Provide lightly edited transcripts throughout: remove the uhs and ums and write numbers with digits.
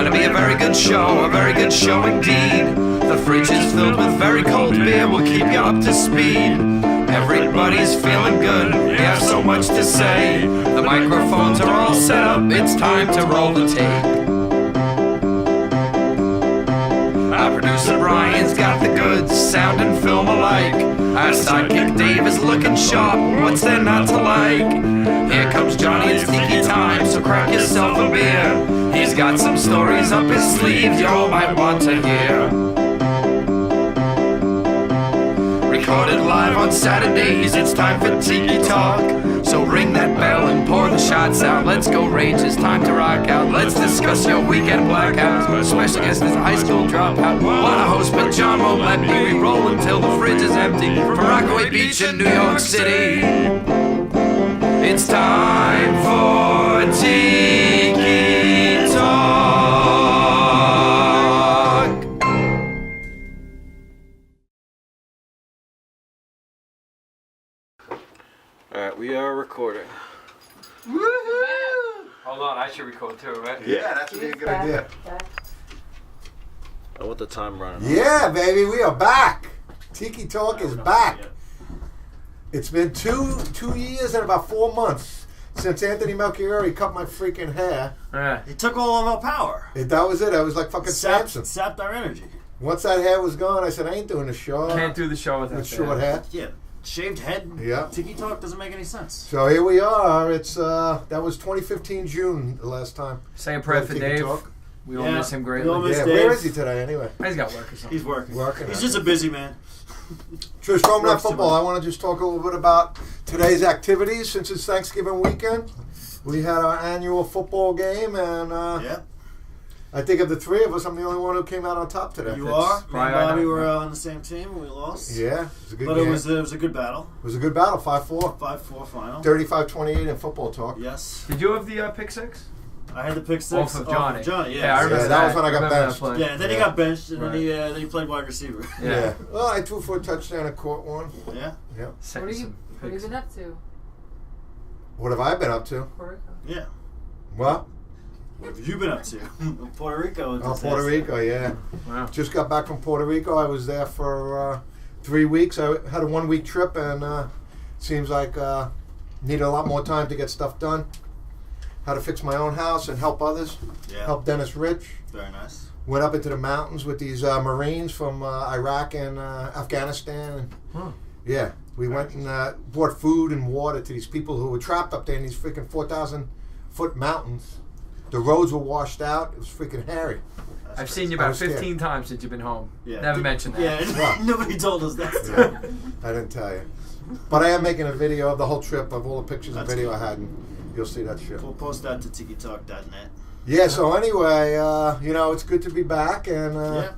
gonna be a very good show indeed. The fridge is filled with very cold beer, we'll keep you up to speed. Everybody's feeling good, we have so much to say. The microphones are all set up, it's time to roll the tape. Our producer Brian's got the goods, sound and film alike. Our sidekick Dave is looking sharp, what's there not to like? Here comes Johnny, it's Tiki time, so crack yourself a beer. He's got some stories up his sleeves you all might want to hear. Recorded live on Saturdays, it's time for Tiki Talk. So ring that bell and pour the shots out. Let's go rage, it's time to rock out. Let's discuss your weekend blackout. Special guest is a high school dropout. Wanna host but John won't let me. We roll until the fridge is empty. From Rockaway Beach in New York City, it's time for Tiki Talk. Alright, we are recording. Woohoo! Hold on, I should record too, right? Yeah, that would be a good idea. I want the time running. Yeah, baby, we are back. Tiki Talk is back. It's been two years and about 4 months since Anthony Melchiori cut my freaking hair. Yeah. He took all of our power. That was it. I was like fucking Samson. Sapped our energy. Once that hair was gone, I said, I ain't doing the show. Can't do the show without with short hair. Yeah, shaved head. Yeah. Tiki Talk doesn't make any sense. So here we are. It's that was 2015 June the last time. Say a prayer for Tiki Dave. Talk. We all miss him greatly. we all miss Yeah, Dave. where is he today anyway? He's got work or something. He's working. He's just a busy man. Trish, from that Works too football, much. I want to just talk a little bit about today's activities since it's Thanksgiving weekend. We had our annual football game, and Yeah. I think of the three of us, I'm the only one who came out on top today. You It's are. Me and Friday Bobby night, were right? on the same team and we lost. Yeah, it was a good But game. it was a good battle. It was a good battle, 5-4. 5-4 final. 35-28 in football talk. Yes. Did you have the pick six? I had the pick six. Off of Johnny. Johnny, yeah. Yeah, I remember Yeah, that was when I got remember that benched. play. Yeah, and then he Yeah. got benched and Right. then he played wide receiver. Yeah. Well, I threw for a touchdown and caught one. Yeah. Yeah. What have you been up to? What have I been up to? Puerto Rico. Yeah. What? What have you been up to? Puerto Rico. Oh, Puerto Rico, yeah. Wow. Just got back from Puerto Rico. I was there for 3 weeks. I had a 1 week trip, and seems like needed a lot more time to get stuff done. How to fix my own house and help others. Yeah. Help Dennis Rich. Very nice. Went up into the mountains with these Marines from Iraq and Afghanistan. And, Huh. yeah, we went and brought food and water to these people who were trapped up there in these freaking 4,000-foot mountains. The roads were washed out. It was freaking hairy. I've seen you I about was scared. 15 times since you've been home. Yeah. Never mentioned that. Yeah, What? nobody told us that. Yeah, I didn't tell you. But I am making a video of the whole trip, of all the pictures and That's video good. I had, and you'll see that shit. We'll post that to tikitalk.net. Yeah, so anyway, it's good to be back, and Yeah.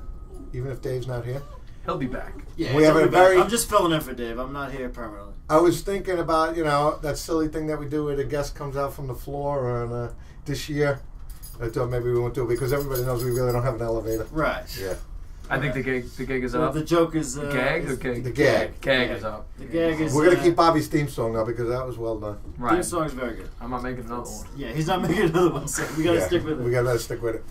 even if Dave's not here. He'll be back. Yeah, We have he'll a be back. very- I'm just filling in for Dave. I'm not here permanently. I was thinking about, that silly thing that we do where the guest comes out from the floor, and this year, I thought maybe we won't do it because everybody knows we really don't have an elevator. Right. Yeah. I think the gig is So up. the joke is Gag or is- gig? The gag. Gag is up. The gag is. We're going to keep Bobby's theme song now because that was well done. Theme Right. song is very good. I'm not making another one. Yeah, he's not making another one, so we gotta Yeah, stick with it. We got to stick with it.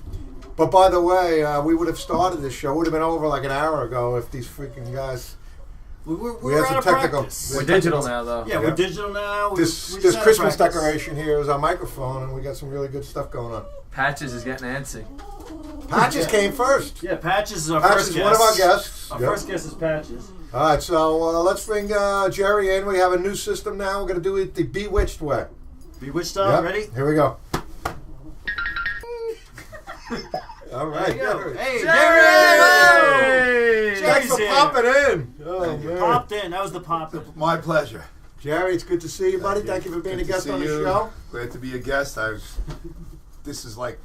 But by the way, we would have started this show. Would have been over like an hour ago if these freaking guys. We We had were some out of technical- practice. We're digital now, though. Yeah, Yeah. we're digital now. This we just out of Christmas practice. decoration here is our microphone, and we got some really good stuff going on. Patches is getting antsy. Patches came first. Yeah, Patches is our Patches first is guest. one of our guests. Our Yep. first guest is Patches. All right, so let's bring Jerry in. We have a new system now. We're going to do it the Bewitched way. Bewitched style, Yep. ready? Here we go. All right. There you go. Jerry. Hey, Hey! Jerry! Thanks for Jerry's here. popping in. Oh, You man. popped in. That was the pop. My pleasure. Jerry, it's good to see you, buddy. Thank you for being Good a to guest see on the you. show. Glad to be a guest. This is like,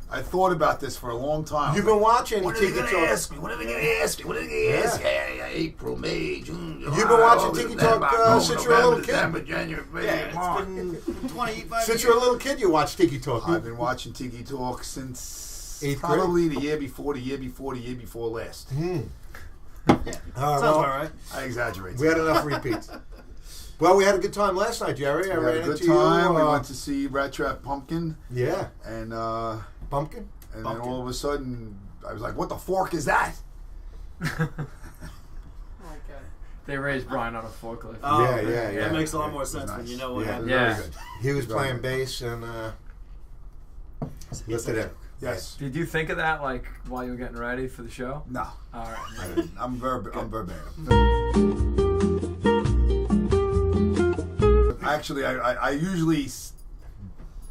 I thought about this for a long time. You've been watching When are they Tiki going Talk. to ask me? When are they going to ask me? When are they going to Yeah. ask me? Yeah, April, May, June, July, You've been watching August, Tiki September, Talk, October, since you were a little November, kid. December, January, Yeah, February, March. it's been 25 Since years. you're a little kid, you watched Tiki Talk. I've been watching Tiki Talk since Eighth grade? probably the year before last. Hmm. Yeah. All right, Sounds well, about right. I exaggerate. we had enough repeats. Well, we had a good time last night, Jerry. I We ran had a good into time. you. We went to see Rat Trap Pumpkin Yeah. and Pumpkin? And then Bumpkin. all of a sudden, I was like, "What the fork is that?" They raised Brian on a forklift. Oh, Yeah, man, yeah, yeah. That makes a lot Yeah, more it was sense when nice. you know what Yeah. happened. Yeah. Very good. He was Very playing good. bass and lifted it. Yes. Did you think of that like while you were getting ready for the show? No. All right. I didn't. I'm verbatim. Actually, I usually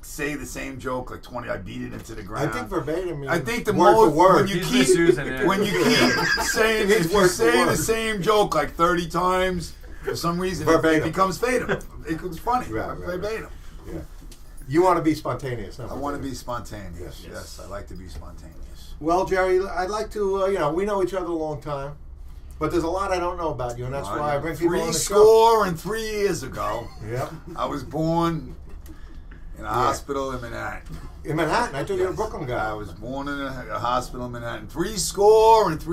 say the same joke like 20. I beat it into the I ground. think verbatim means I think the word for most word. when you He's keep misusing it. when you keep saying It's if you word for say the word. same joke like 30 times, for some reason it Verbatim. becomes fatal. It was funny. Right. Verbatim. Yeah. You want to be spontaneous. Not I want to verbatim. be spontaneous. Yes. Yes, I like to be spontaneous. Well, Jerry, I'd like to. We know each other a long time, but there's a lot I don't know about you, and that's why I bring people on the show. 3 years ago, Yep. I was born in a hospital in Manhattan. In Manhattan, I thought you were a Brooklyn guy. I was born in a hospital in Manhattan 3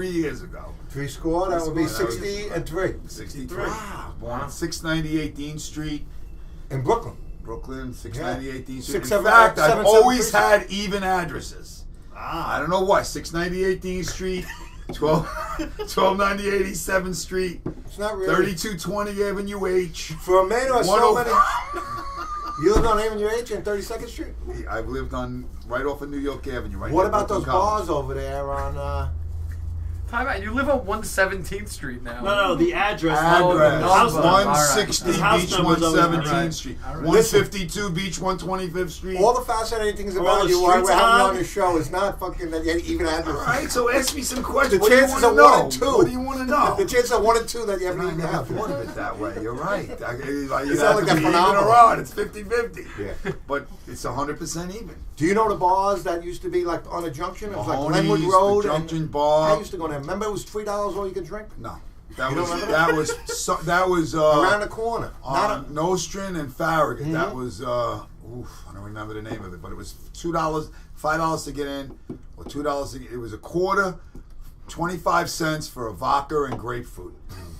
years ago. 3 score. That would be That was- 60 and 3 63. Wow. I was born on 698 Dean Street, in Brooklyn. Brooklyn, 698 Dean Street. Six, In seven, fact, seven, I've seven, always three, had even addresses. I don't know why. 698 Dean Street, 1298 East 7th Street, It's not really 3220 Avenue H. for a man who has so 105 many. You lived on Avenue H and 32nd Street. I've lived on right off of New York Avenue. Right What near about those Brooklyn College. bars over there on? Time out. You live on 117th Street now. No, the address. Address House number. 160 His house Beach number's always 117th right. Street, All right. 152 Beach 125th Street. All the fascinating things All about the you, why we're streets having you on. on the show, is not fucking that you even address. All right, so ask me some questions. The What do you chances want are to 1 know? in 2. What do you want to know? The chances are 1 in 2 that you haven't I even never have. thought of it that way. You're right. You sound have like to that be even phenomenal. around. It's 50-50. Yeah. But it's 100% even. Do you know the bars that used to be like on the junction? It was like Mahoney's, Glenwood Road. the and Junction Bar. I used to go there. Remember, it was $3 all you could drink No. That You was don't remember that was around the corner. Not on Nostrand and Farragut. Mhm. That was I don't remember the name of it, but it was $2, $5 to get in, or $2 to get. It was a quarter, 25 cents for a vodka and grapefruit,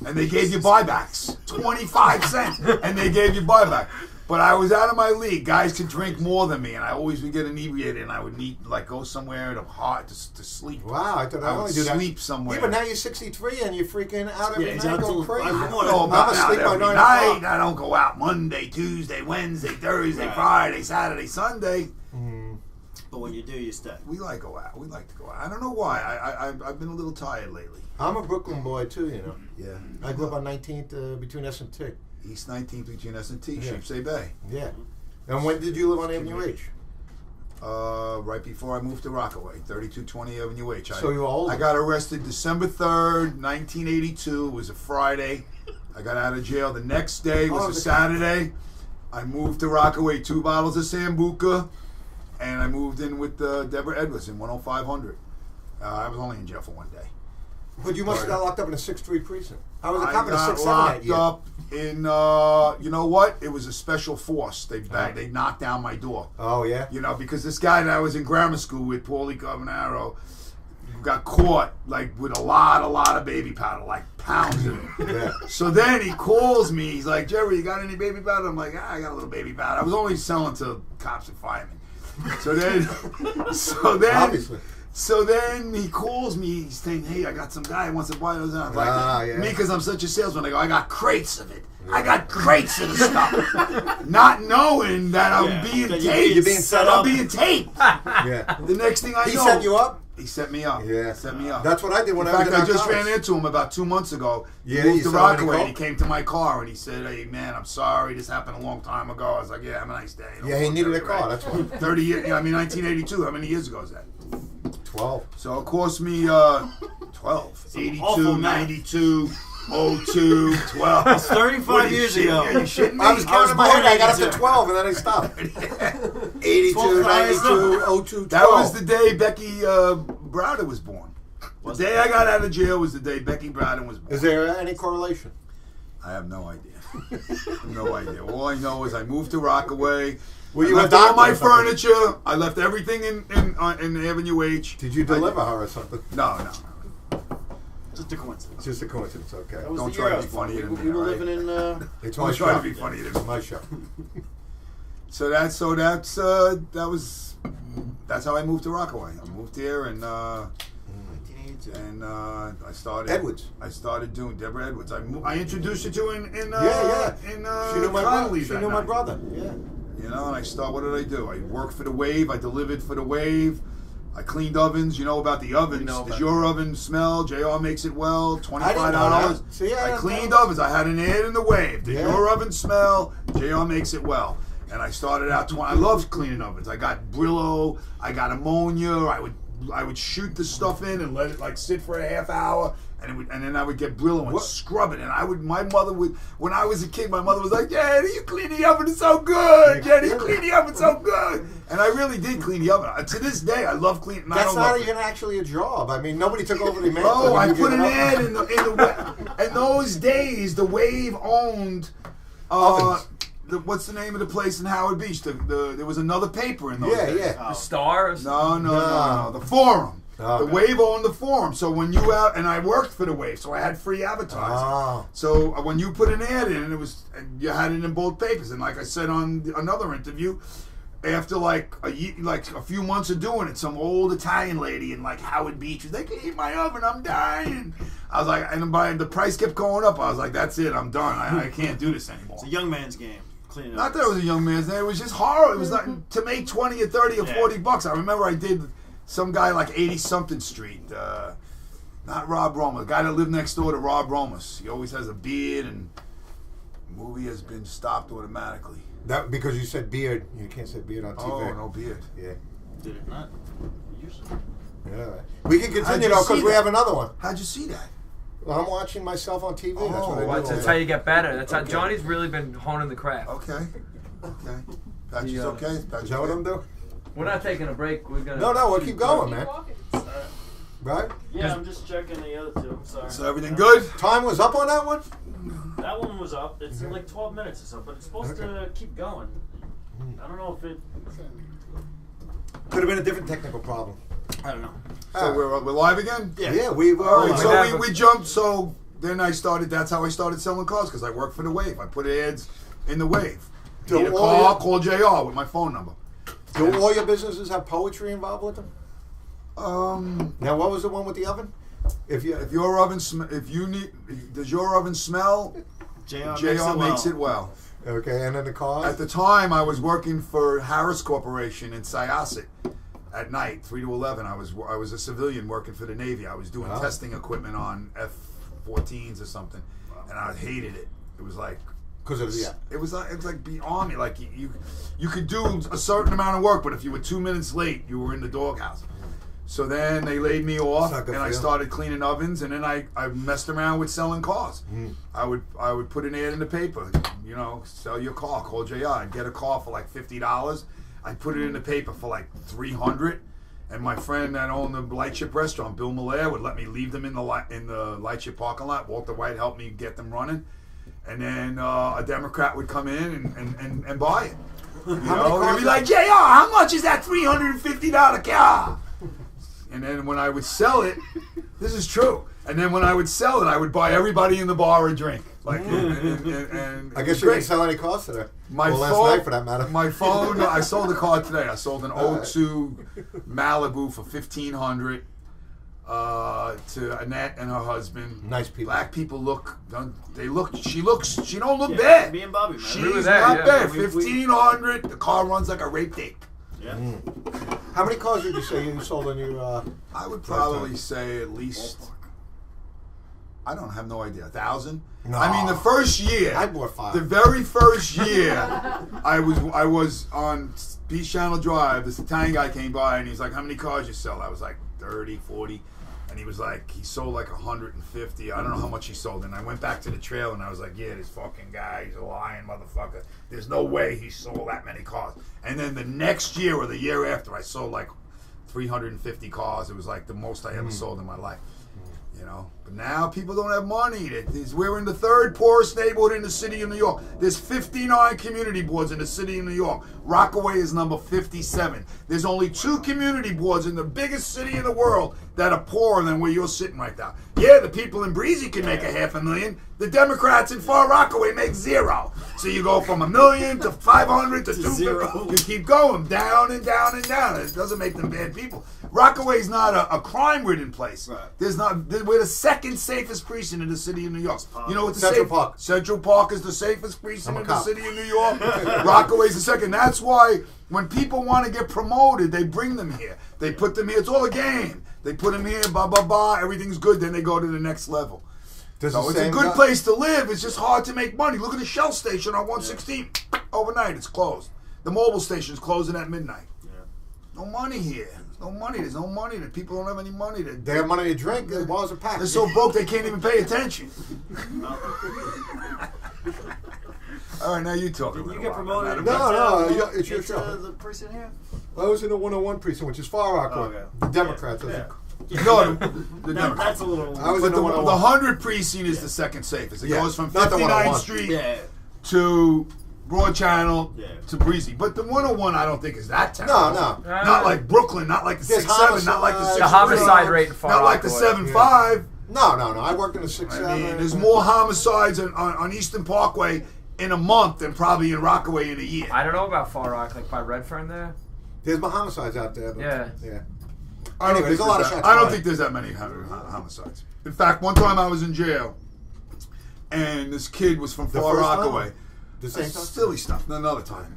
and they gave you buybacks. 25 cents, and they gave you buyback. But I was out of my league. Guys could drink more than me, and I always would get inebriated, and I would need go somewhere to sleep. wow, I thought I I only would do that. sleep somewhere. Yeah, but now you're 63 and you're freaking out every Yeah, he's night out going till crazy. 5 in the I morning. don't go I'm out asleep by every 9 night. o'clock. I don't go out Monday, Tuesday, Wednesday, Thursday, Right. Friday, Saturday, Sunday. But when you do, you stay. We like go out. We like to go out. I don't know why. I've been a little tired lately. I'm a Brooklyn boy too, you know. Yeah. I grew up on 19th between S and T. East 19th between S&T, Yeah. Sheepsay Bay. Yeah. And when did you live on Avenue H? Right before I moved to Rockaway, 3220 Avenue H. So you were older. I got arrested December 3rd, 1982. It was a Friday. I got out of jail. The next day was Oh, a Saturday. I moved to Rockaway, 2 bottles of Sambuca, and I moved in with Deborah Edwards in 10500. I was only in jail for 1 day. But you must have got locked up in a 6-3 precinct. I was a I cop in a got 6-7 that locked year. up in, you know what? It was a special force. They knocked down my door. Oh, yeah? You know, because this guy that I was in grammar school with, Paulie Carbonaro, got caught like with a lot of baby powder, like pounds of it. Yeah. So then he calls me. He's like, "Jerry, you got any baby powder?" I'm like, "I got a little baby powder." I was only selling to cops and firemen. So then, Obviously. So then he calls me. He's saying, "Hey, I got some guy who wants to buy those." And I'm like, yeah. me, because I'm such a salesman, I go, "I got crates of it. I got crates of the stuff," not knowing that I'm being That taped. you're being set I'm up. being taped. Yeah. The next thing I He know, set you up? He set me up. Yeah. Set me up. That's what I did when In I was fact, in I just narcotics. ran into him about 2 months ago. Yeah, He moved you to saw him in the Rockaway. car? He came to my car and he said, "Hey, man, I'm sorry. This happened a long time ago." I was like, "Yeah, have a nice day." Yeah, he needed a car, that's why. 30 years. Yeah, I mean, 1982. How many years ago is that? 12. So it cost me 12. 82, awful math. 92, 02, 12. That's 35 What, are you years shitting- ago. Are you shitting me? I was counting in my born head. I got up in to 82. 12 and then I stopped. 82, 12 highest 92, 02, 12. That was the day Becky Browder was born. The day I got out of jail was the day Becky Browder was born. Is there any correlation? I have no idea. No idea. All I know is I moved to Rockaway. Were I you a left all doctor my or something? furniture. I left everything in Avenue H. Did you deliver her or something? No. Just a coincidence. It's just a coincidence, okay. That was Don't the try year to I be was born. funnier than We me, were all right? living in. It's Don't my try show. to be funnier than me. My show. So that was that's how I moved to Rockaway. I moved here and 1982. I started Edwards. I started doing Deborah Edwards. I introduced you to in Yeah. in She knew my brother. Connolly's She that knew my night. brother. Yeah. You know, and I start. What did I do? I worked for the Wave. I delivered for the Wave. I cleaned ovens. You know about the ovens. know Does about your oven smell? JR makes it well. $25. I didn't know that. See, I I didn't cleaned know. ovens. I had an ad in the Wave. Does Yeah. your oven smell? JR makes it well. And I started out. I love cleaning ovens. I got Brillo. I got ammonia. I would shoot the stuff in and let it like sit for a half hour. And then I would get Brillo and What? scrub it. And my mother would, when I was a kid, my mother was like, Jenny, you clean the oven, it's so good. Jenny, you clean the oven, so good. And I really did clean the oven. To this day, I love cleaning. I That's don't not love even actually a job. I mean, nobody took over the mantle. Oh, when I you put gave an it up. ad in the in those days. The Wave owned. Ovens. What's the name of the place in Howard Beach? There was another paper in those Yeah, days. yeah. The Star? Or something? No. The Forum. Oh, The okay. Wave owned the Forum. So when you out, and I worked for the Wave, so I had free advertising. Oh. So when you put an ad in, you had it in both papers. And like I said on another interview, after like a few months of doing it, some old Italian lady in like Howard Beach was like, "Hey, my oven, I'm dying." I was like, and by the price kept going up. I was like, "That's it, I'm done. I can't do this anymore." It's a young man's game. Cleaning Not up. that it was a young man's name. It was just horrible. It was like to make 20 or 30 or Yeah. 40 bucks. I remember I did some guy like 80-something Street. Not Rob Roma. The guy that lived next door to Rob Romas. He always has a beard, and the movie has been stopped automatically. That because you said beard. You can't say beard on TV. Oh, no beard. Yeah. Did it not? Usually. Yeah. We can How'd continue you though see because we that? have another one. How'd you see that? Well, I'm watching myself on TV. That's Oh, what I do. what, all That's day. how you get better. That's how Okay. Johnny's really been honing the craft. Okay. Patchy's The, okay? Patchy's Is that what I'm doing? We're not taking a break. We're gonna. No, we'll keep going, Keep man. walking. Right? Yeah, I'm just checking the other two. Sorry. So everything good? Time was up on that one. That one was up. It's in like 12 minutes or so, but it's supposed to keep going. I don't know if it. Could have been a different technical problem. I don't know. So we're live again? Yeah, we were. All right, we so have we jumped. So then that's how I started selling cars because I worked for the Wave. I put ads in the Wave. Do Need a all car, your- call JR with my phone number. Do all your businesses have poetry involved with them? Now, what was the one with the oven? If Your oven, does your oven smell? JR makes it well. Okay, and then the cars. At the time, I was working for Harris Corporation in Syosset at night, 3 to 11. I was a civilian working for the Navy. I was doing Wow. testing equipment on F-14s or something, and I hated it. It was like Because of the it was like be Army. Like you could do a certain amount of work, but if you were 2 minutes late, you were in the doghouse. So then they laid me off, not good and for I you. started cleaning ovens, and then I messed around with selling cars. I would put an ad in the paper, sell your car, call JR. I'd get a car for like $50. I'd put it in the paper for like $300. And my friend that owned the Lightship restaurant, Bill Malaire, would let me leave them in the Lightship parking lot. Walter White helped me get them running. And then a Democrat would come in and buy it. many They'd cars be like, JR, how much is that $350 car? And then when I would sell it, this is true. And then when I would sell it, I would buy everybody in the bar a drink. Like, and I guess it you was didn't sell any cars today. my Well, last phone, night for that matter. My phone. I sold a car today. I sold an All right. 02 Malibu for $1,500 to Annette and her husband. Nice people. Black people look. She don't look Yeah, bad. me and Bobby, man. She's Agree with that, not yeah. bad. We- we- 1,500. The car runs like a rape tape. Yeah. How many cars did you say you sold on your? I would probably say at least. I don't have no idea. 1,000. No. I mean, the first year. I bought 5. The very first year, I was on Beach Channel Drive. This Italian guy came by and he's like, "How many cars you sell?" I was like, 30, 40. And he was like, he sold like 150. I don't know how much he sold. And I went back to the trail and I was like, yeah, this fucking guy, he's a lying motherfucker. There's no way he sold that many cars. And then the next year or the year after, I sold like 350 cars. It was like the most I ever sold in my life. You know, but now people don't have money. We're in the third poorest neighborhood in the city of New York. There's 59 community boards in the city of New York. Rockaway is number 57. There's only 2 community boards in the biggest city in the world that are poorer than where you're sitting right now. Yeah, the people in Breezy can make $500,000. The Democrats in Far Rockaway make 0. So you go from $1 million to 500 to 200. You keep going down and down and down. It doesn't make them bad people. Rockaway's not a crime-ridden place. Right. We're the second safest precinct in the city of New York. You know what the Central Park. Central Park is the safest precinct I'm a in the cop. city of New York. Rockaway's the second. That's why when people want to get promoted, they bring them here. They put them here. It's all a game. They put them here, blah, blah, blah. Everything's good. Then they go to the next level. Does So the it's a same good guy- place to live. It's just hard to make money. Look at the Shell station on 116. Overnight, it's closed. The mobile station's closing at midnight. Yeah. No money here. There's no money. There's no money. The people don't have any money. They have money to drink. The bars are packed. They're so broke they can't even pay attention. All right, now you talk. Did you get promoted? No, it's your show. The precinct here? I was in the 101 precinct, which is Far Rockaway. Okay. The Democrats. I Yeah. think. No, the Democrats. That's a little. I was But in the the 101. 100 precinct is the second safest. It Yeah. goes from Not the 59th 101. Street Yeah. to Broad Channel Yeah. to Breezy. But the 101 I don't think is that terrible. No. Not like Brooklyn, not like the There's 6-7, not like the homicide. 6 The homicide rate in Far not like the Rockaway. 7-5. No. I worked in the 6-7. I mean, there's more homicides on Eastern Parkway in a month than probably in Rockaway in a year. I don't know about Far Rock, like by Redfern there. There's more homicides out there. But, Yeah. I don't Anyway, think there's a lot of that- shots I don't fired. think there's that many homicides. In fact, one time I was in jail, and this kid was from The Far first time? Rockaway. The same time? Silly stuff. Another time.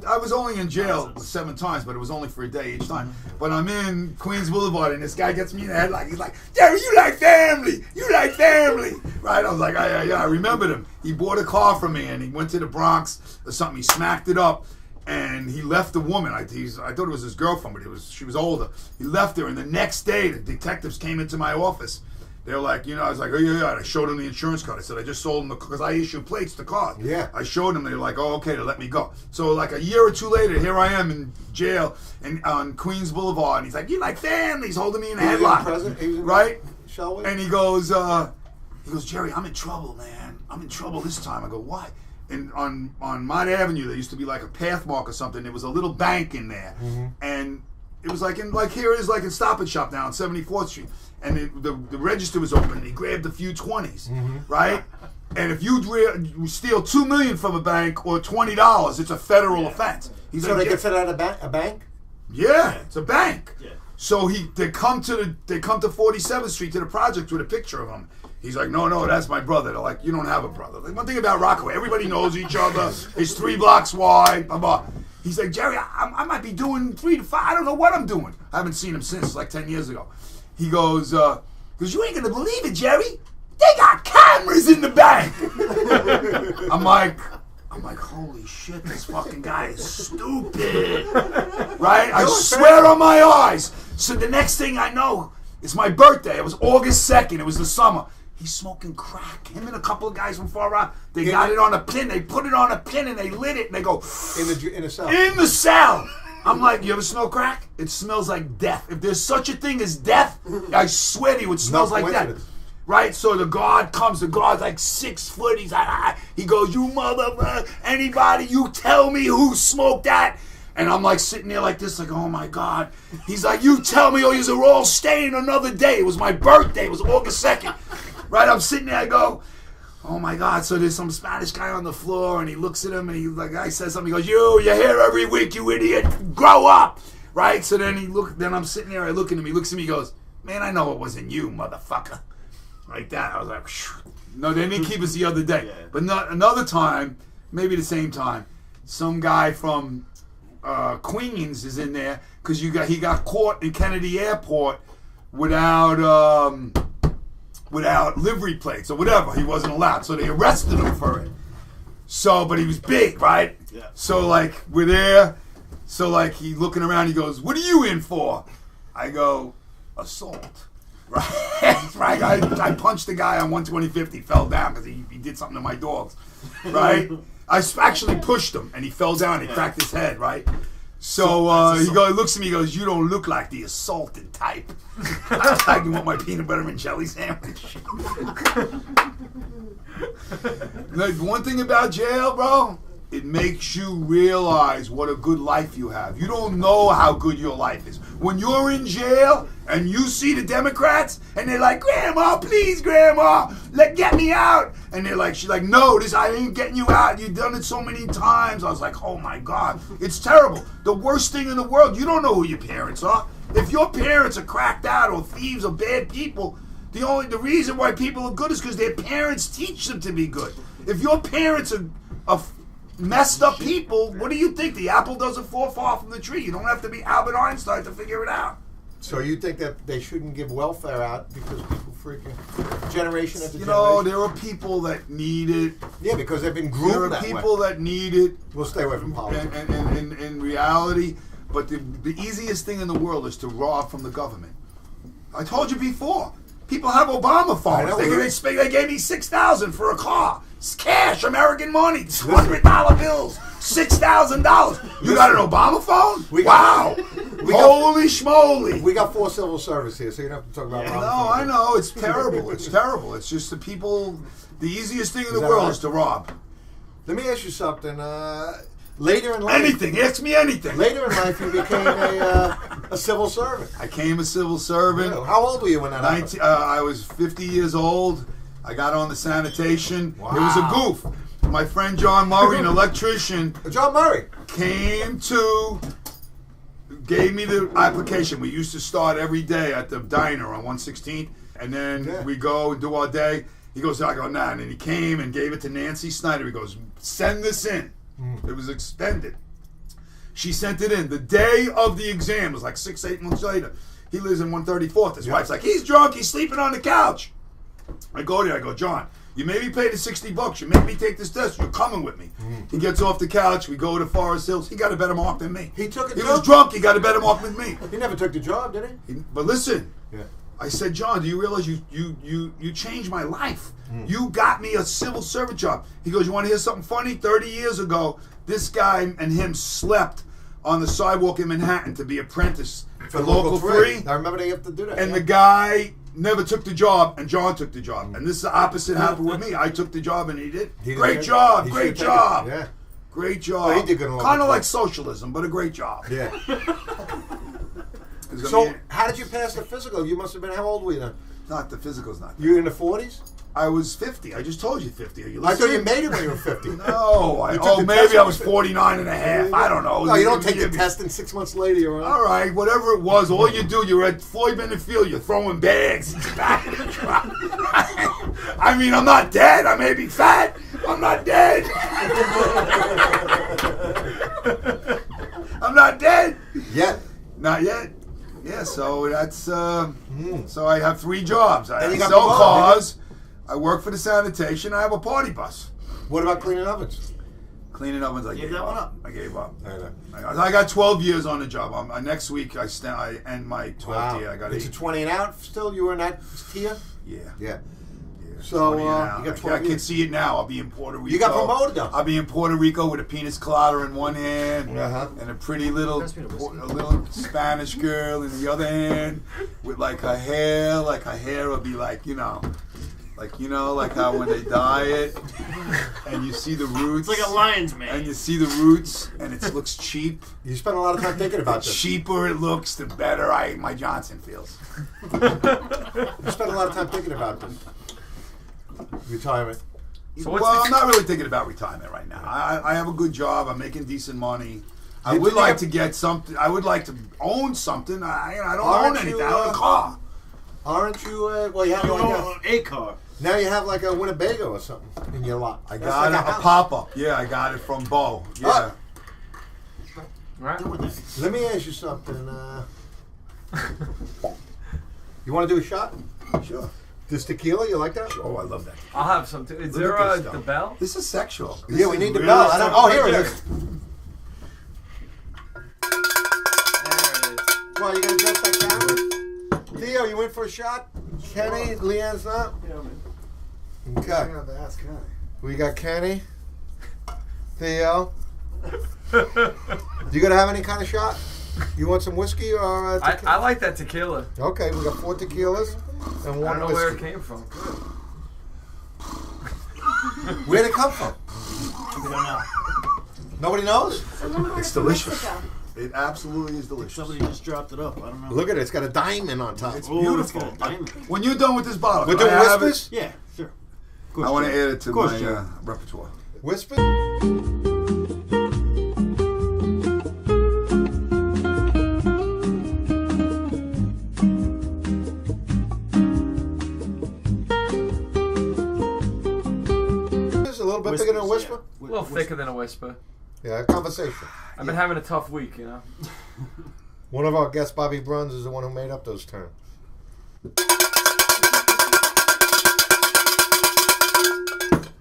I was only in jail 7 times, but it was only for a day each time. But I'm in Queens Boulevard, and this guy gets me in the head like, he's like, Jerry, you like family. You like family. Right? I was like, yeah, I remembered him. He bought a car from me, and he went to the Bronx or something. He smacked it up. And he left the woman. I thought it was his girlfriend, but she was older. He left her, and the next day, the detectives came into my office. They were like, I was like, oh, yeah. And I showed them the insurance card. I said, I just sold them because I issue plates to cars. Yeah. I showed them. They were like, oh, okay, to let me go. So like a year or 2 later, here I am in jail and on Queens Boulevard. And he's like, you like family? He's holding me in a He was in headlock. prison? He was in Right? Shall we? And he goes, Jerry, I'm in trouble, man. I'm in trouble this time. I go, why? And on Mott Avenue, there used to be like a pathmark or something. There was a little bank in there, and it was like here it is, like in Stop and Shop now on 74th Street. And the register was open, and he grabbed a few 20s, right? And if you steal $2 million from a bank or $20, it's a federal offense. He's So like, they get fit out of a bank? yeah, it's a bank. Yeah. So they come to 47th Street to the project with a picture of him. He's like, no, that's my brother. They're like, you don't have a brother. Like, one thing about Rockaway, everybody knows each other. It's 3 blocks wide, blah, blah. He's like, Jerry, I might be doing 3 to 5. I don't know what I'm doing. I haven't seen him since, like 10 years ago. He goes, you ain't gonna believe it, Jerry. They got cameras in the bank. I'm like, holy shit, this fucking guy is stupid. Right? I swear on my eyes. So the next thing I know, it's my birthday. It was August 2nd. It was the summer. He's smoking crack. Him and a couple of guys from Far Rock. They got it on a pin. They put it on a pin and they lit it and they go In a cell. in the cell. I'm like, you ever smell crack? It smells like death. If there's such a thing as death, I swear to you, it smells like death. coincidence. Right? So the guard comes. The guard's like 6 foot. He's like, he goes, you motherfucker, anybody, you tell me who smoked that. And I'm like sitting there like this, like, oh my God. He's like, you tell me, or you're all staying another day. It was my birthday. It was August 2nd. Right? I'm sitting there, I go, oh my God. So there's some Spanish guy on the floor, and he looks at him, and the guy says something. He goes, you're here every week, you idiot. Grow up. Right? So then then I'm sitting there, I look at him, he looks at me, he goes, man, I know it wasn't you, motherfucker. Like that. I was like, phew. No, they didn't keep us the other day. Yeah. But not another time, maybe the same time, some guy from Queens is in there because he got caught in Kennedy Airport without livery plates or whatever. He wasn't allowed, so they arrested him for it. So, but he was big, right? Yeah. So like we're there. So like he looking around. He goes, "What are you in for?" I go, "Assault." Right? Right. I punched the guy on 125th. He fell down because he did something to my dogs. Right. I actually pushed him, and he fell down. He cracked his head, right? So he looks at me, he goes, "You don't look like the assaulted type." I want my peanut butter and jelly sandwich. Like, one thing about jail, bro, it makes you realize what a good life you have. You don't know how good your life is. When you're in jail and you see the Democrats and they're like, "Grandma, please, Grandma, get me out." And she's like, "No, I ain't getting you out. You've done it so many times." I was like, oh my God, it's terrible. The worst thing in the world, you don't know who your parents are. If your parents are cracked out or thieves or bad people, the reason why people are good is because their parents teach them to be good. If your parents are messed up people, what do you think? The apple doesn't fall far from the tree. You don't have to be Albert Einstein to figure it out. So you think that they shouldn't give welfare out because people freaking generation after generation? There are people that need it. Yeah, because they've been groomed There are that people way. that need it. We'll stay away from politics. And in reality, but the easiest thing in the world is to rob from the government. I told you before. People have Obama I know, phones. They gave me $6,000 for a car. It's cash, American money. $100 bills. $6,000. You got an Obama phone? Wow. Holy schmoly. We got 4 civil service here, so you don't have to talk about. No, I know. It's terrible. It's terrible. It's just the people. The easiest thing in the that world right? is to rob. Let me ask you something. Later in life, Anything. Ask me anything. Later in life, you became a civil servant. I became a civil servant. Yeah. How old were you when that happened? I was 50 years old. I got on the sanitation. Wow. It was a goof. My friend John Murray, an electrician, John Murray. gave me the application. We used to start every day at the diner on 116th, and then we go and do our day. He goes, I go, nah. And then he came and gave it to Nancy Snyder. He goes, send this in. It was extended. She sent it in. The day of the exam was like 6-8 months later. He lives in 134th. His wife's like, he's drunk. He's sleeping on the couch. I go there. I go, John, you made me pay the $60. You made me take this test. You're coming with me. He gets off the couch. We go to Forest Hills. He got a better mark than me. He took it. He was drunk. He got a better mark than me. He never took the job, did he? But listen. Yeah. I said, John, do you realize you changed my life? You got me a civil servant job. He goes, you want to hear something funny? 30 years ago, this guy and him slept on the sidewalk in Manhattan to be apprentice for Local 3. I remember they have to do that. And the guy never took the job, and John took the job. And this is the opposite happened with me. I took the job, and he did. Great job. Great job. Yeah. Great job. Well, he did good in Local Kind of 3. like socialism, but a great job. Yeah. It's gonna So, be- how did you pass the physical? You must have been, how old were you then? not the physical's not. You in the 40s? I was 50. I just told you 50. Are you I thought listening? you made it when you were 50. No, You took the maybe test I was when- 49 and a half. I don't know. No, you don't take the test and 6 months later you're on. All right, whatever it was, all you do, you're at Floyd Bennett Field, you're throwing bags back in the truck. I mean, I'm not dead. I may be fat. I'm not dead. I'm not dead. Yet. Not yet. Yeah, so that's so I have 3 jobs. I And you got sell promoted, cars. I work for the sanitation. I have a party bus. What about cleaning ovens? Cleaning ovens, I Gave gave that one up. up. I gave up. I know. I got 12 years on the job. Next week I end my 12th year. I got It's 8. a 20 and out still? You were in that tier? Yeah. Yeah. So, 20 you an hour. got I 12 can years. see it now. I'll be in Puerto Rico. You got promoted, though. I'll be in Puerto Rico with a penis colada in one hand and a pretty little Spanish girl in the other hand with like her hair will be like like how when they dye it and you see the roots. It's like a lion's mane. And you see the roots and it looks cheap. You spent a lot of time thinking about this. Cheaper it looks, the better my Johnson feels. You spent a lot of time thinking about this. Retirement. So what's Well, the- I'm not really thinking about retirement right now. I have a good job. I'm making decent money. I You would did like have- to get something. I would like to own something. I don't Aren't own you, anything. I own a car. Aren't you, well, you have You like own a car. now you have like a Winnebago or something in your lot. I That's got like a house. pop-up. Yeah, I got it from Bo. Yeah. Right? Let me ask you something. You want to do a shot? Sure. This tequila, you like that? Oh, I love that. I'll have some too. Is Look there at this the stuff. bell? This is sexual. Yeah, This we is need the really bell. I don't, oh, here it There. is. There it is. Well, you gonna adjust that camera? Theo, you in for a shot? Kenny, Leanne's not? Okay. to ask, We got Kenny, Theo, You gonna have any kind of shot? You want some whiskey or tequila? I like that tequila. Okay, we got 4 tequilas and I 1 don't know where it whiskey. came from. Where'd it come from? We don't know. Nobody knows? It's delicious. It absolutely is delicious. Somebody just dropped it up. I don't know. Look at it. It's got a diamond on top. It's Oh, beautiful. it's got a diamond. When you're done with this bottle, We're can doing I have whispers? Yeah, sure. Of course, I want to Jerry. add it to Of course, my Jerry. repertoire. Whispers? It's a little bit bigger than a whisper? Yeah. A little thicker than a whisper. Yeah, conversation. I've been having a tough week, you know. One of our guests, Bobby Bruns, is the one who made up those terms.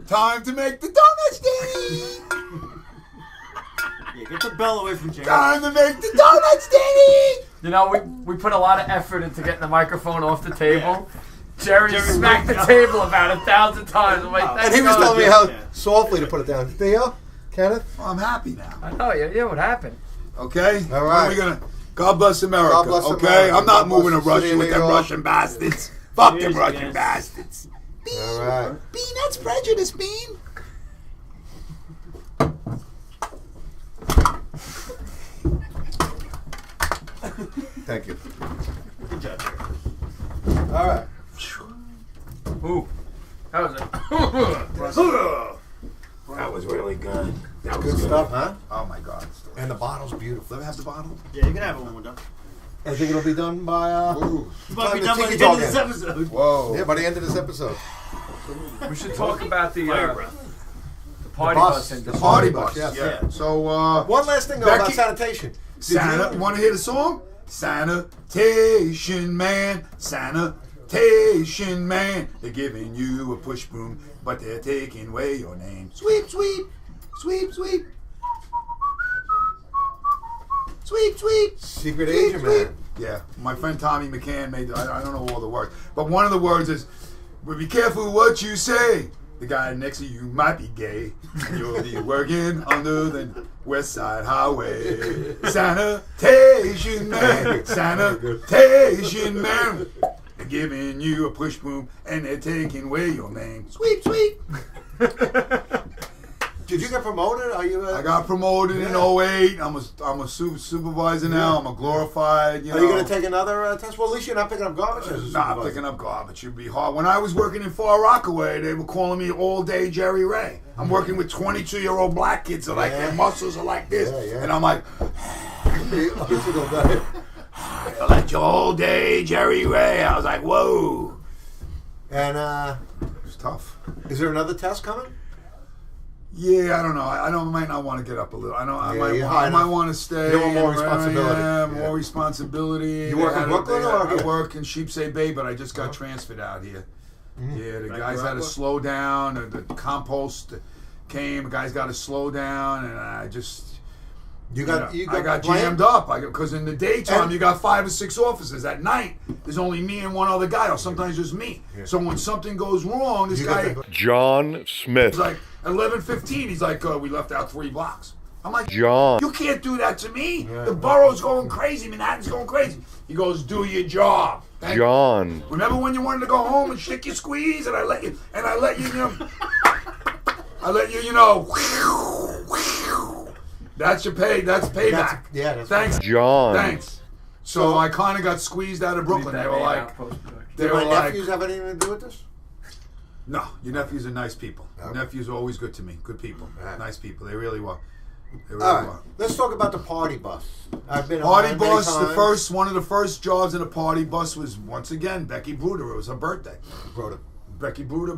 Time to make the donut stand. Yeah, get the bell away from Jerry. Time to make the donut stand. You know, we put a lot of effort into getting the microphone off the table. Jerry smacked the table about 1,000 times. I'm like, And And he was telling me how softly to put it down. Theo? Kenneth? Well, I'm happy now. I know, yeah, what happened? Okay. All When right. are we gonna? God bless America. God bless okay. America. I'm not God bless moving to the city Russia of with New them York. Russian bastards. Fuck them Cheers, Russian guys. bastards. All right. Bean, that's prejudice, Bean. Thank you. Good job, Jerry. All right. Ooh. That was it. That was really good. That was Good stuff, huh? Oh my God. It's delicious. And the bottle's beautiful. Let me have the bottle. Yeah, you can have it when we're done. I think it'll be done by Ooh. You might be the done by Tiki the end Talk of this ends. episode. Whoa. Yeah, by the end of this episode. We should talk about the Fire breath. party bus. bus The industry. Party bus, bus. yes. Yeah. So, One last thing though about Becky- sanitation. Santa, want to hear the song? Sanitation man, sanitation man. They're giving you a push broom, but they're taking away your name. Sweep, sweep, sweep, sweep. Sweep, sweep. Secret sweep, agent sweep. man. Yeah, my friend Tommy McCann made. I don't know all the words, but one of the words is, "But be careful what you say. The guy next to you might be gay. And you'll be working under the West Side Highway. Sanitation man, sanitation man. They're giving you a push broom and they're taking away your name. Sweep, sweep." Did you get promoted? Are you? I got promoted in 08. I'm a supervisor now. I'm a glorified. Are you going to take another test? Well, at least you're not picking up garbage as a Nah, supervisor. picking up garbage would be hard. When I was working in Far Rockaway, they were calling me all day Jerry Ray. I'm working with 22-year-old black kids that like their muscles are like this, Yeah, yeah. and I'm like, and I like you all day Jerry Ray. I was like, whoa, it's tough. is there another test coming? Yeah, I don't know. I might not want to get up a little. I know. I Yeah, you're might. high I might enough. want to stay. You want more where I responsibility. am, Yeah. More responsibility. You work in Brooklyn or I here? work in Sheepshead Bay, but I just got transferred out here. Yeah, the Back guys to had to Rockaway? slow down. The compost came. The guys got to slow down, and I just. You I got jammed up. Because in the daytime And- you got 5 or 6 officers. At night there's only me and one other guy, or sometimes just me. So when something goes wrong, this You guy. got John Smith. He's like, at 11:15, he's like, we left out 3 blocks. I'm like, John. you can't do that to me. The borough's going crazy. Manhattan's going crazy. He goes, do your job. Thank you. John. Remember when you wanted to go home and shake your squeeze, and I let you, you know, I let you, that's your pay. That's payback. That's Thanks. John. Thanks. So I kind of got squeezed out of Brooklyn. They were like, Do my like, nephews have anything to do with this? no, your nephews are nice people. Your Okay. nephews are always good to me. Good people. Right. Nice people. They really were. They really All right, were. let's talk about the party bus. I've been Party on many bus, times. one of the first jobs in a party bus was, once again, Becky Bruder. It was her birthday. Wrote it. Becky Bruder,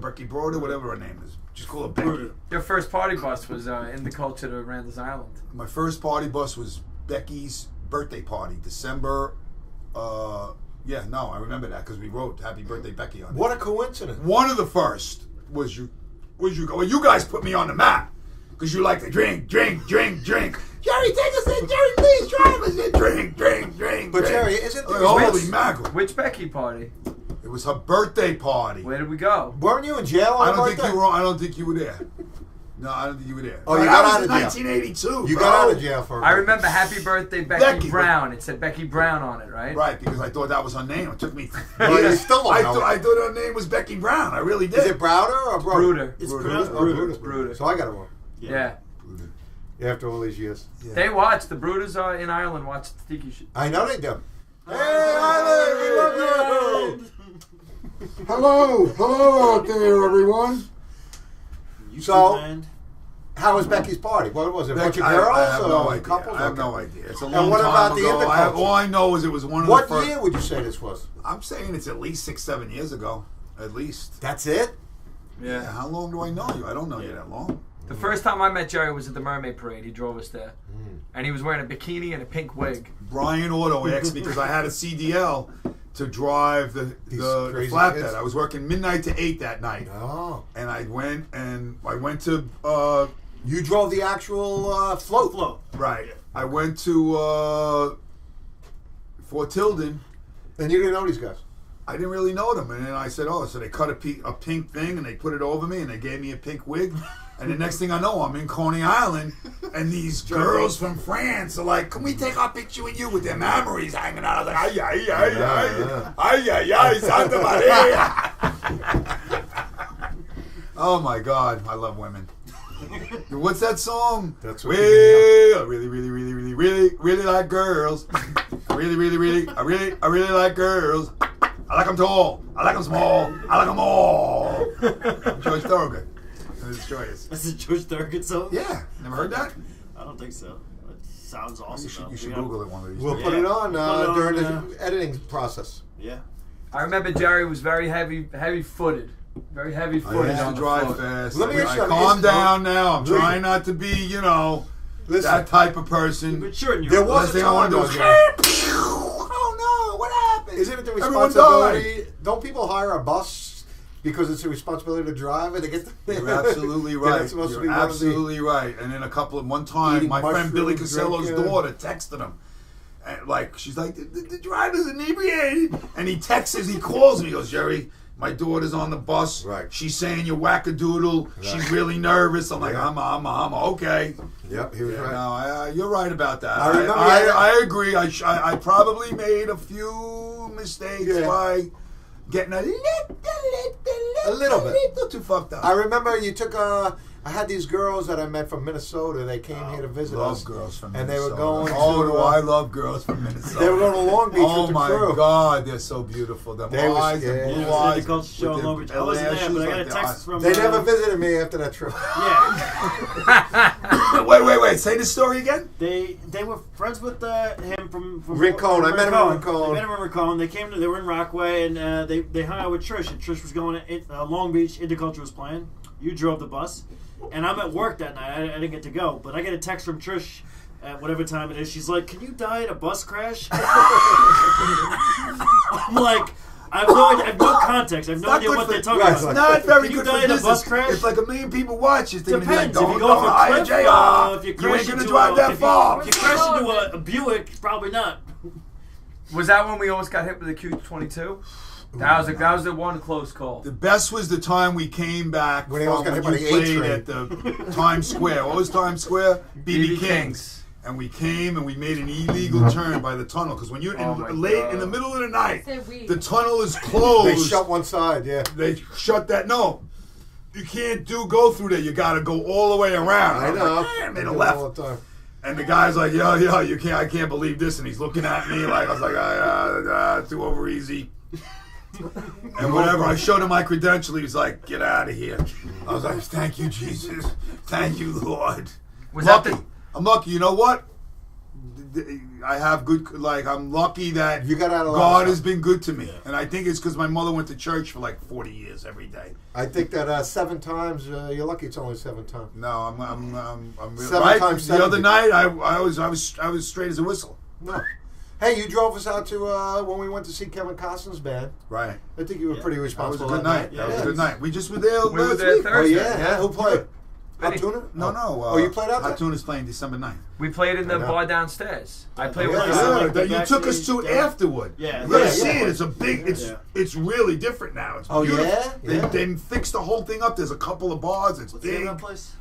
whatever her name is. Just call her Becky. Your first party bus was in the culture to Randall's Island. My first party bus was Becky's birthday party, December. I remember that because we wrote "Happy Birthday, Becky" on it. What a coincidence. One of the first was you. Well, you guys put me on the map because you like to drink. Jerry, take us in. Jerry, please drive us in. Drink. But Jerry, isn't there? Holy mackerel! Which Becky party? It was her birthday party. Where did we go? Weren't you in jail? I on don't like think that? you were. I don't think you were there. No, I don't think you were there. Oh, you that got was out in of jail. 1982. You bro. got out of jail for. I remember Happy Birthday Becky, Becky. Brown. It said Becky Brown on it, right? Right, because I thought that was her name. It took me. Well, you still don't know. I thought her name was Becky Brown. I really did. Is it Browder or Broder? Bruder. It's Bruder. pronounced Oh, Bruder. Bruder. So I got it wrong. Yeah. After all these years. Yeah. They watch. The Bruders are in Ireland. Watch the Tiki shit. I know they do. Hey, Island, we love you. Hello out there, everyone. YouTube So- land. How was Becky's party? What was it? A bunch of I girls have no or idea. couples? I have Okay. no idea. It's a And long what time about the ago. interculture? All I know is it was one of What the first. year would you say this was? I'm saying it's at least 6-7 years ago. At least. That's it? Yeah. How long do I know you? I don't know you that long. The first time I met Jerry was at the Mermaid Parade. He drove us there. And he was wearing a bikini and a pink wig. Brian Auto asked me because I had a CDL to drive the crazy flatbed. kids. I was working midnight to 8 that night, Oh. and I went to You drove the actual float. right. I went to Fort Tilden. And you didn't know these guys? I didn't really know them, and then I said, "Oh, so they cut a pink thing and they put it over me and they gave me a pink wig." And the next thing I know, I'm in Coney Island, and these girls from France are like, "Can we take our picture with you?" With their memories hanging out. I was like, "Ay ay ay ay ay ay Santa Maria." Oh my God, I love women. What's that song? That's what I really like girls. I really like girls. I like them tall. I like them small. I like them all. George Thorogood. And his choice. That's a George Thorogood song? Yeah, never heard that? I don't think so. It sounds awesome. You should Google it one of these We'll days. put it on Put it on, during the editing process. Yeah. I remember Jerry was very heavy-footed. Very heavy-footed I used on to the drive floor. fast. Let me ask you I something. calm down now. I'm Listen. trying not to be, Listen, that type of person. But sure, in your there was Last a thing I want time to do though, is Jerry. oh no, what happened? Isn't it the Everyone responsibility? Don't people hire a bus because it's a responsibility to drive and to get the You're absolutely They're right. not supposed to You're be one of the- absolutely right. And then one time, Eating my friend Billy mushrooms, Casello's drinking. daughter texted him. And she's like, the driver's inebriated. And he calls me, he goes, Jerry, my daughter's on the bus. Right. She's saying you're wackadoodle. Right. She's really nervous. I'm like, Yeah. I'm okay. Yep, he was right. No, you're right about that. I remember I agree. I probably made a few mistakes Yeah. by getting a little too fucked up. I remember you took I had these girls that I met from Minnesota. They came here to visit love us. girls from and Minnesota. they were going Oh, to, do I love girls from Minnesota. They were going to Long Beach Oh with the my crew. God, they're so beautiful. Them They was- eyes, them yeah. blue Yeah, it was eyes. the culture show with in their Long Beach. I wasn't there, lashes but I got like a the text eyes. from. They never visited me after that trip. Yeah. Wait. Say the story again. They were friends with him from Rincon. I met him in Rincon. They met him in Rincon. They were in Rockaway, and they hung out with Trish. And Trish was going to Long Beach. Interculture was playing. You drove the bus, and I'm at work that night. I didn't get to go, but I get a text from Trish at whatever time it is. She's like, "Can you die in a bus crash?" I'm like, I have no context. I have no Not idea good what for- they're talking right, about. like- Not very Can you good die for in a business. bus crash? If like a million people watch, it's thinking Depends. like, If you don't go off a hire cliff, JR. if you You crash ain't gonna into drive that if far. you crash into a Buick, probably not. Was that when we almost got hit with the Q-22? That was the one close call. The best was the time we came back When they from almost got hit when by you the A played train. at the Times Square. What was Times Square? BB BB King's. And we came and we made an illegal turn by the tunnel because when you're Oh my late God. in the middle of the night, Say we. the tunnel is closed. They shut one side, yeah. They shut that. No, you can't go through there. You got to go all the way around. I was know. Like, made I a do it left. all the time. And the guy's like, yo, you can't. I can't believe this. And he's looking at me like I was like, too over easy. And whatever, I showed him my credential. He was like, get out of here. I was like, thank you, Jesus. Thank you, Lord. Was that Lucky. I'm lucky. You know what? I have good, I'm lucky that You got out of God has been good to me. And I think it's because my mother went to church for like 40 years every day. I think that 7 times, you're lucky it's only 7 times. No, I'm really, 7 right? times The other 70. night, I was straight as a whistle. No. Hey, you drove us out to, when we went to see Kevin Costner's band. Right. I think you were pretty That was a responsible good that night. That was a good night. We just were there We were last there week. Thursday. Oh, yeah? Who played? Vinny. Hatuna? No. Oh, you played out there? Hatuna's playing December 9th. We played in the I know. bar downstairs. I played Yeah. with Yeah. the Like that you the took us to backstage, yeah. afterward. Yeah. You gotta Yeah, see yeah. it. It's a big. Yeah. It's really different now. It's Oh, beautiful. yeah? Yeah. They fixed the whole thing up. There's a couple of bars. It's What's the name big. of that place?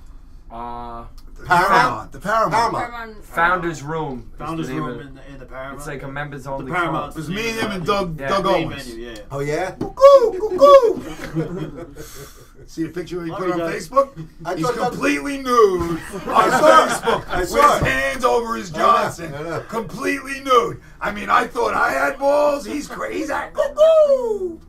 Paramount? The Paramount. Paramount. Founders Room. is Founders the name room of it. in the Paramount. It's like a members only The Paramount. It was me, him, and Doug Yeah. Doug Main Owens. menu, yeah. Oh yeah. Cuckoo! See the picture he Oh, put he on does. Facebook? I He's thought that- completely nude on Facebook I with saw his it. hands over his Johnson. I know. Completely nude. I mean, I thought I had balls. He's crazy. Cuckoo!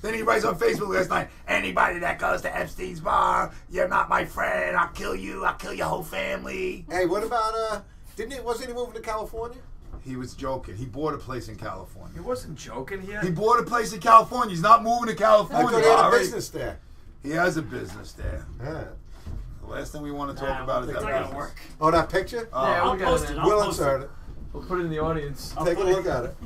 Then he writes on Facebook last night, anybody that goes to Epstein's bar, you're not my friend. I'll kill you. I'll kill your whole family. Hey, what about wasn't he moving to California? He was joking. He bought a place in California. He wasn't joking here. He bought a place in California. He's not moving to I California. thought he had a Ari. business there. He has a business there. Yeah. The last thing we want to talk about is it's that not gonna business. work. Oh, that picture? Yeah, I'll we'll get post it. it. in. I'll We'll post insert it. We'll put it in the audience. Take a look at it.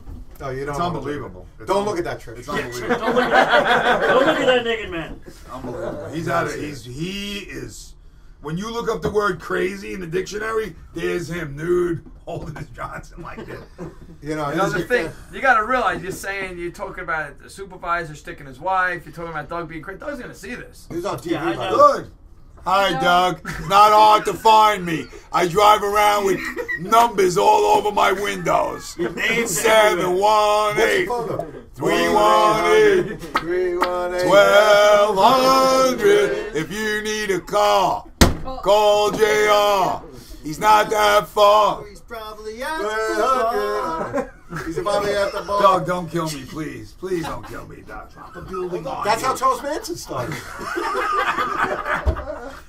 Oh, you don't. It's unbelievable. It's Don't look at that trick. It's Don't unbelievable. look at that. Don't look at that naked man. Unbelievable. He's out of. He is. When you look up the word crazy in the dictionary, there's him nude holding his Johnson like this. You know, You know he's the a- thing, you gotta realize you're talking about the supervisor sticking his wife, you're talking about Doug being crazy. Doug's gonna see this. He's on TV. Yeah, I by know. the way. Good. Hi, Doug. Not hard to find me. I drive around with numbers all over my windows. Names 718 What's the photo? 318 318. 1200. If you need a car, call JR. He's not that far. He's probably out. He's probably at the bar. Doug, don't kill me, please. Please don't kill me, Doug. The building on That's you. how Charles Manson started.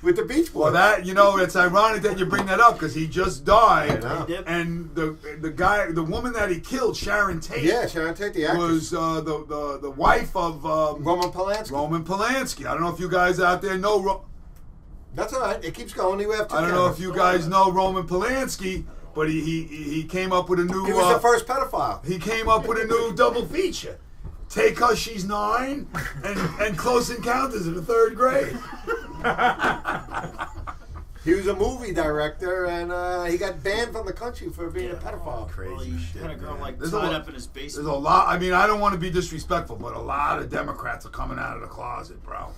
With the Beach Boys. Well, it's ironic that you bring that up because he just died, I know. Yep. and the woman that he killed, Sharon Tate, Yeah, Sharon Tate, the actress. was the wife of Roman Polanski. Roman Polanski. I don't know if you guys out there know. That's all right. It keeps going. We have two I don't know if cameras. you guys know Roman Polanski, but he came up with a new. He was the first pedophile. He came up with a new double feature. Take Her, She's 9, and Close Encounters in the 3rd grade. He was a movie director, and he got banned from the country for being a pedophile. Well, he had a girl like There's a tied lot- up in his There's basement. a lot. I mean, I don't want to be disrespectful, but a lot of Democrats are coming out of the closet, bro.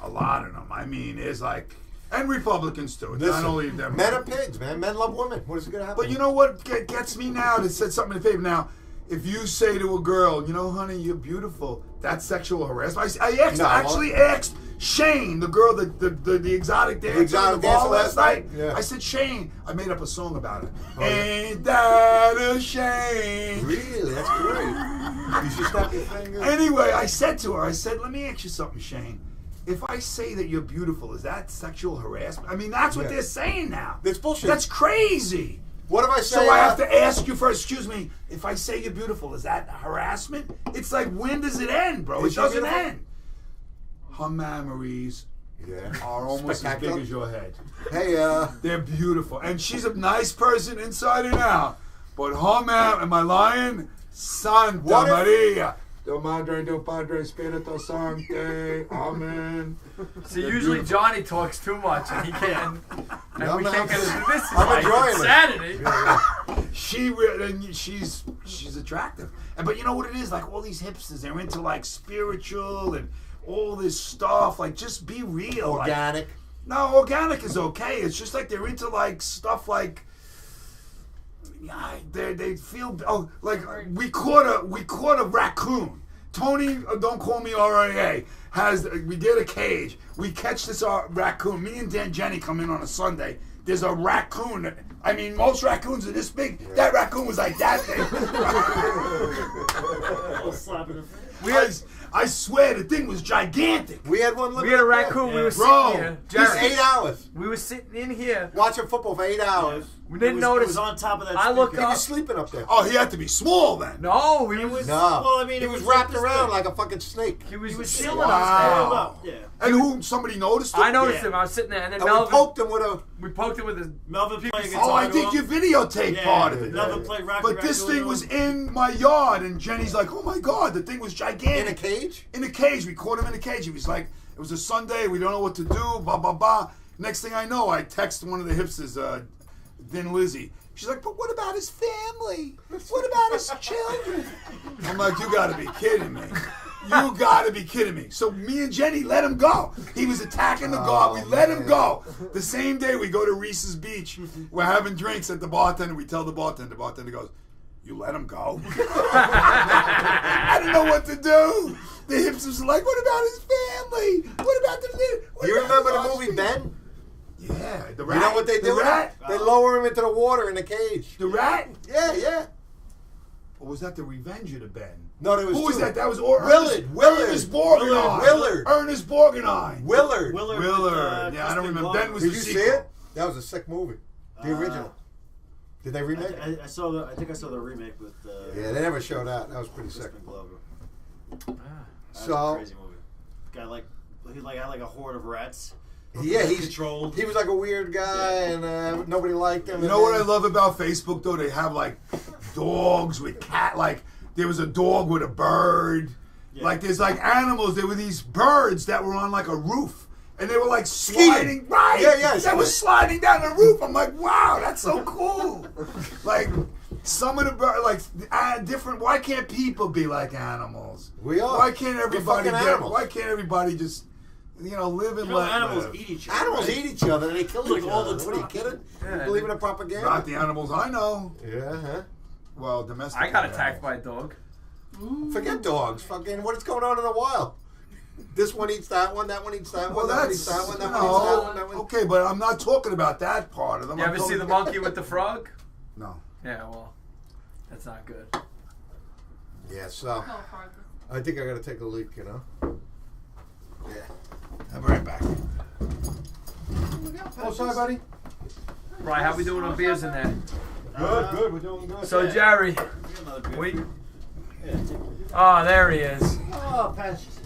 A lot of them. I mean, it's like, and Republicans too. It's Listen, not only Democrats. men are pigs, man. Men love women. What is going to happen? But you know what gets me now? That said something in the paper. Now, if you say to a girl, you know, honey, you're beautiful, that's sexual harassment. I actually asked Shane, the girl, the exotic dancer, exotic in the bar dancer last night. Yeah. I said, Shane, I made up a song about it. yeah. Ain't that a shame? Really? That's great. You should snap your finger. Anyway, I said to her, let me ask you something, Shane. If I say that you're beautiful, is that sexual harassment? I mean, that's what Yeah. they're saying now. That's bullshit. That's crazy. What if I say... So I have to ask you first, excuse me, if I say you're beautiful, is that harassment? It's like, when does it end, bro? Is It she doesn't beautiful? end. Her memories Yeah. are almost as Spectacular. big as your head. Hey, They're beautiful. And she's a nice person inside and out. But her am I lying? Santa What if- Maria. Do Madre, do Padre, Spirito Sancte. Amen. See, They're usually beautiful. Johnny talks too much, and he can't. And we can't get into this. Is I'm like enjoying insanity. She's attractive. But you know what it is? Like all these hipsters, they're into like spiritual and all this stuff. Like just be real. Like, organic. no, organic is okay. It's just like they're into like stuff like they feel like we caught a raccoon. Tony, don't call me RIA. We get a cage. We catch this raccoon. Me and Jenny come in on a Sunday. There's a raccoon. I mean, most raccoons are this big. Yeah. That raccoon was like that big. Slap in the face. I swear the thing was gigantic. We had one. We had a raccoon. We were Bro, sitting here. Just Jerry, 8 hours. we were sitting in here. Watching football for 8 hours. We didn't It notice. was on top of that. I looked He speaker. up. was sleeping up there. Oh, he had to be small then. No, he was. No. Well, I mean, he it was was like wrapped this around big. like a fucking snake. He was He chilling was Wow. upstairs. up. Yeah. And who? Somebody noticed it? I noticed Yeah. him. I was sitting there, and then And we Melvin. poked him with a... We poked him with his. Melvin playing guitar. Oh, I to think him. you videotaped Yeah, part of it. Melvin played Rocky But this Raccoon thing to was him. in my yard, and Jenny's like, "Oh my God, the thing was gigantic." In a cage? In a cage. We caught him in a cage. He was like, "It was a Sunday. We don't know what to do." Blah blah blah. Next thing I know, I text one of the hipsters, Thin Lizzy. She's like, "But what about his family? What about his children?" I'm like, "You got to be kidding me." You gotta be kidding me. So me and Jenny let him go. He was attacking the guard. We let him go. The same day we go to Reese's Beach. We're having drinks at the bartender. We tell the bartender goes, "You let him go?" I didn't know what to do. The hipsters are like, "What about his family? What about the?" You remember the movie Ben? Yeah, the You rat. know what they The do? rat. They lower him into the water in a cage. The rat. Yeah. Or was that the Revenge of the Ben? No, there was Who was two. that? That was Willard. Ernest Borgnine. Willard. Ernest Borgnine. Willard. Willard. Yeah, I don't remember. Ben was Did the you see sequel. it? That was a sick movie. The original. Did they remake it? I saw the. I think I saw the remake with. Yeah, they never showed that. That was pretty sick. Crispin Glover. That's So- a crazy movie. Guy had like a horde of rats. Yeah, he's controlled. He was like a weird guy, and nobody liked him. You know what I love about Facebook though? They have like dogs with cat. Like there was a dog with a bird. Yeah. Like there's like animals. There were these birds that were on like a roof, and they were like sliding. Right? Yeah. That was sliding down the roof. I'm like, wow, that's so cool. Like some of the birds, like different. Why can't people be like animals? We are. Why can't everybody fucking animals. Why can't everybody just live and let Animals live? eat each other. Animals right? eat each other, and they kill Like each all other. the What are you time. kidding? Yeah, You believe in the propaganda? Not the animals I know. Yeah, huh? Well, domestic. I got attacked by a dog. Forget dogs. Fucking, what is going on in the wild? This one eats that one, that one eats that Well, one, that one that's eats that one, that one eats that one, that one. okay, but I'm not talking about that part of them. You I'm ever see talking- the monkey with the frog? No. Yeah, well, that's not good. Yeah, so Go for it. I think I gotta take a leak, you know? Yeah. I'll be right back. Oh, sorry, buddy. Right, how we doing on beers in there? Good, we're doing good. So, Jerry, Get another beer. we... Yeah, take- Oh, there he is. Oh, patches.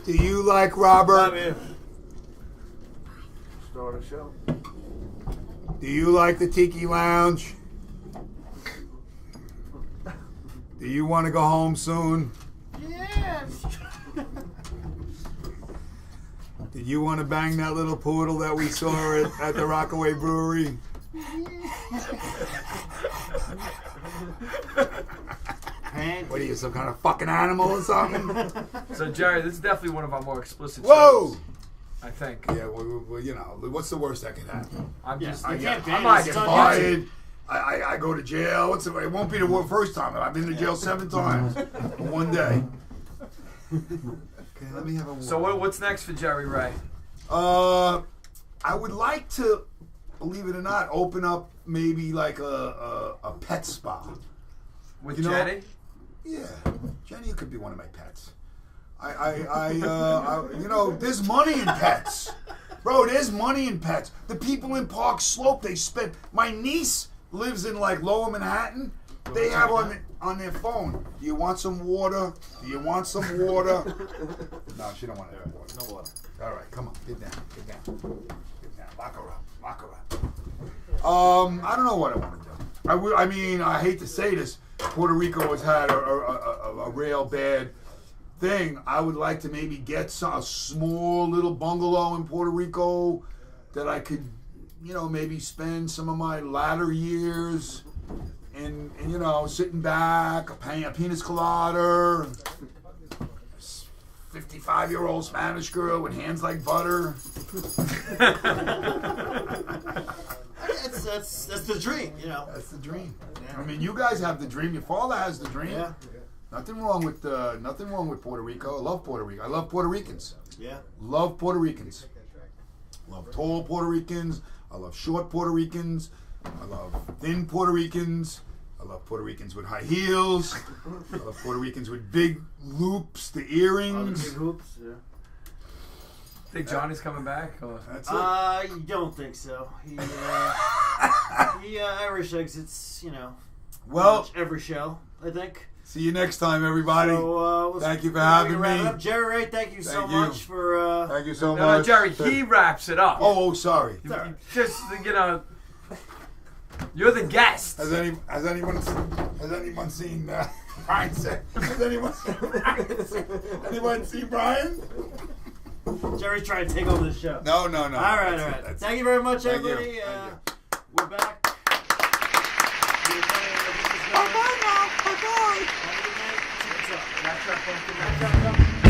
Do you like Robert? Start a show. Do you like the Tiki Lounge? Do you want to go home soon? Yes. Did you want to bang that little poodle that we saw at the Rockaway Brewery? What are you, some kind of fucking animal or something? So, Jerry, this is definitely one of our more explicit Whoa! shows, I think. Yeah, well, you know, what's the worst that can happen? I'm just... I can't ban I might it. get It's on fired. Fired. I go to jail. It won't be the first time. I've been to jail 7 times in one day. Okay, let me have a. So, what's next for Jerry Ray? I would like to, believe it or not, open up maybe like a pet spa. With You know- Jenny? Yeah, Jenny could be one of my pets. You know, there's money in pets, bro. There's money in pets. The people in Park Slope, they spend. My niece lives in like Lower Manhattan. They have on their phone. Do you want some water? Do you want some water? No, she don't want any water. No water. All right, come on, get down, get down, get down. Lock her up, lock her up. I don't know what I want to do. I mean, I hate to say this. Puerto Rico has had a real bad thing. I would like to maybe get a small little bungalow in Puerto Rico that I could, you know, maybe spend some of my latter years and you know, sitting back, a pina colada, 55-year-old Spanish girl with hands like butter. That's the dream, you know. That's the dream. I mean, you guys have the dream. Your father has the dream. Yeah. Nothing wrong with Puerto Rico. I love Puerto Rico. I love Puerto Ricans. Yeah. Love Puerto Ricans. Love tall Puerto Ricans. I love short Puerto Ricans. I love thin Puerto Ricans. I love Puerto Ricans with high heels. I love Puerto Ricans with big loops, the Big earrings. hoops. Yeah. Think Johnny's coming back? Or? That's it. You don't think so? He Irish exits, you know, Well, pretty much every show, I think. see you next time, everybody. So, Thank you for we're having gonna wrap it me. up. Jerry Ray, thank you so Thank you. much for. Thank you so No, much. Jerry, he wraps it up. Oh, sorry. You just, you know, you're the guest. Has anyone seen Brian? Has anyone seen Brian? Jerry's trying to take over the show. No. All right. That's Thank you very much, Thank you. everybody. Thank you. We're back. Bye now. Bye bye. Have a good night. Keep it up. matchup, pumpkin matchup.